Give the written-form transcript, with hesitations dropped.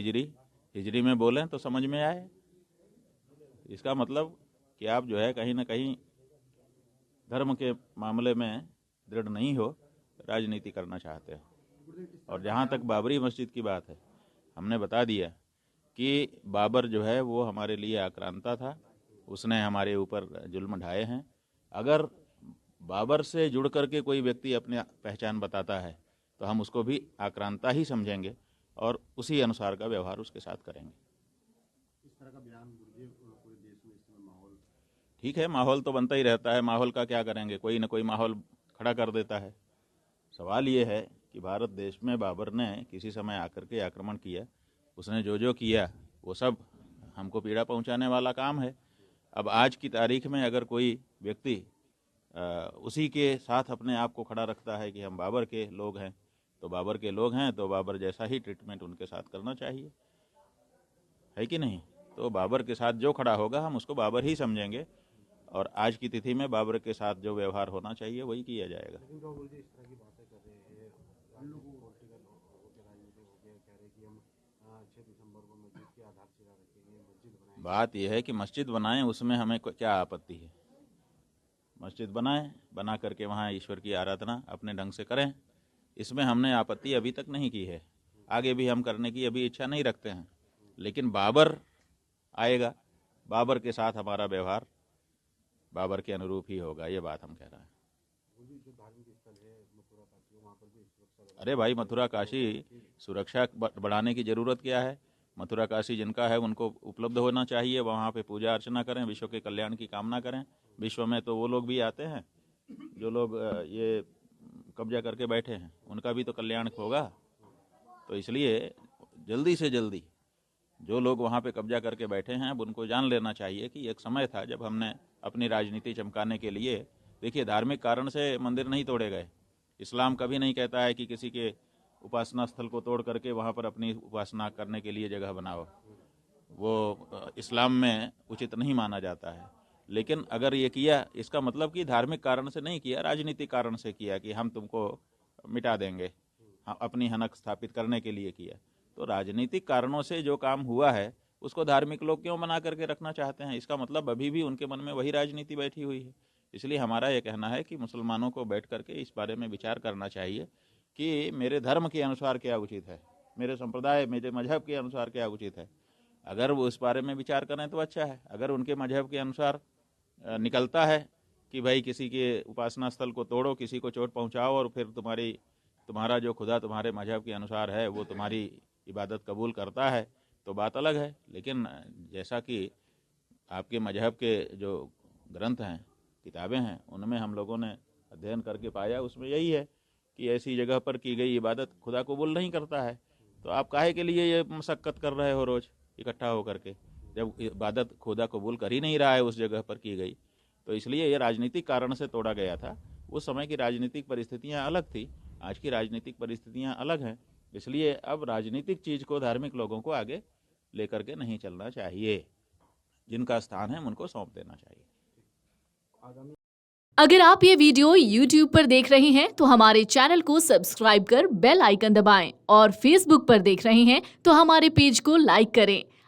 हिजरी हिजरी में बोलें तो समझ में आए। इसका मतलब कि आप जो है कहीं ना कहीं धर्म के मामले में दृढ़ नहीं हो, राजनीति करना चाहते हो। और जहाँ तक बाबरी मस्जिद की बात है, हमने बता दिया कि बाबर जो है वो हमारे लिए आक्रांता था, उसने हमारे ऊपर जुल्म ढाए हैं। अगर बाबर से जुड़ करके कोई व्यक्ति अपनी पहचान बताता है तो हम उसको भी आक्रांता ही समझेंगे और उसी अनुसार का व्यवहार उसके साथ करेंगे। इस तरह का बयान पूरे देश में इस समय माहौल ठीक है, माहौल तो बनता ही रहता है, माहौल का क्या करेंगे, कोई ना कोई माहौल खड़ा कर देता है। सवाल ये है कि भारत देश में बाबर ने किसी समय आकर के आक्रमण किया, उसने जो जो किया वो सब हमको पीड़ा पहुंचाने वाला काम है। अब आज की तारीख में अगर कोई व्यक्ति उसी के साथ अपने आप को खड़ा रखता है कि हम बाबर के लोग हैं, तो बाबर के लोग हैं तो बाबर जैसा ही ट्रीटमेंट उनके साथ करना चाहिए, है कि नहीं? तो बाबर के साथ जो खड़ा होगा हम उसको बाबर ही समझेंगे और आज की तिथि में बाबर के साथ जो व्यवहार होना चाहिए वही किया जाएगा। लेकिन राहुल जी इस तरह की बातें कर रहे हैं, हम लोग पॉलिटिकल हो गया, राजनीतिक हो गया, कह रहे हैं कि हम 6 दिसंबर को मस्जिद की आधारशिला रखेंगे, मस्जिद बनाएंगे। बात यह है कि मस्जिद बनाएं, उसमें हमें क्या आपत्ति है? मस्जिद बनाएं, बना करके वहाँ ईश्वर की आराधना अपने ढंग से करें, इसमें हमने आपत्ति अभी तक नहीं की है, आगे भी हम करने की अभी इच्छा नहीं रखते हैं। लेकिन बाबर आएगा, बाबर के साथ हमारा व्यवहार बाबर के अनुरूप ही होगा, ये बात हम कह रहे हैं। जो धार्मिक स्थल है मथुरा काशी, वहाँ पर भी सुरक्षा। अरे भाई, मथुरा काशी सुरक्षा बढ़ाने की ज़रूरत क्या है? मथुरा काशी जिनका है उनको उपलब्ध होना चाहिए, वहाँ पे पूजा अर्चना करें, विश्व के कल्याण की कामना करें। विश्व में तो वो लोग भी आते हैं जो लोग ये कब्जा करके बैठे हैं, उनका भी तो कल्याण होगा। तो इसलिए जल्दी से जल्दी जो लोग वहाँ पे कब्जा करके बैठे हैं अब उनको जान लेना चाहिए कि एक समय था जब हमने अपनी राजनीति चमकाने के लिए, देखिए धार्मिक कारण से मंदिर नहीं तोड़े गए। इस्लाम कभी नहीं कहता है कि किसी के उपासना स्थल को तोड़ करके वहाँ पर अपनी उपासना करने के लिए जगह बनाओ, वो इस्लाम में उचित नहीं माना जाता है। लेकिन अगर ये किया, इसका मतलब कि धार्मिक कारण से नहीं किया, राजनीतिक कारण से किया कि हम तुमको मिटा देंगे, अपनी हनक स्थापित करने के लिए किया। तो राजनीतिक कारणों से जो काम हुआ है उसको धार्मिक लोग क्यों बना करके रखना चाहते हैं? इसका मतलब अभी भी उनके मन में वही राजनीति बैठी हुई है। इसलिए हमारा ये कहना है कि मुसलमानों को बैठ करके इस बारे में विचार करना चाहिए कि मेरे धर्म के अनुसार क्या उचित है, मेरे संप्रदाय, मेरे मजहब के अनुसार क्या उचित है। अगर वो इस बारे में विचार करें तो अच्छा है। अगर उनके मजहब के अनुसार निकलता है कि भाई किसी के उपासना स्थल को तोड़ो, किसी को चोट पहुँचाओ और फिर तुम्हारा जो खुदा तुम्हारे मजहब के अनुसार है वो तुम्हारी इबादत कबूल करता है, तो बात अलग है। लेकिन जैसा कि आपके मजहब के जो ग्रंथ हैं, किताबें हैं, उनमें हम लोगों ने अध्ययन करके पाया, उसमें यही है कि ऐसी जगह पर की गई इबादत खुदा कबूल नहीं करता है। तो आप काहे के लिए ये मशक्क़त कर रहे हो रोज़ इकट्ठा होकर के, जब इबादत खुदा कबूल कर ही नहीं रहा है उस जगह पर की गई। तो इसलिए ये राजनीतिक कारण से तोड़ा गया था। उस समय की राजनीतिक परिस्थितियाँ अलग थी, आज की राजनीतिक परिस्थितियाँ अलग हैं। इसलिए अब राजनीतिक चीज़ को धार्मिक लोगों को आगे लेकर के नहीं चलना चाहिए, जिनका स्थान है उनको सौंप देना चाहिए। अगर आप ये वीडियो YouTube पर देख रहे हैं तो हमारे चैनल को सब्सक्राइब कर बेल आइकन दबाएं और Facebook पर देख रहे हैं तो हमारे पेज को लाइक करें।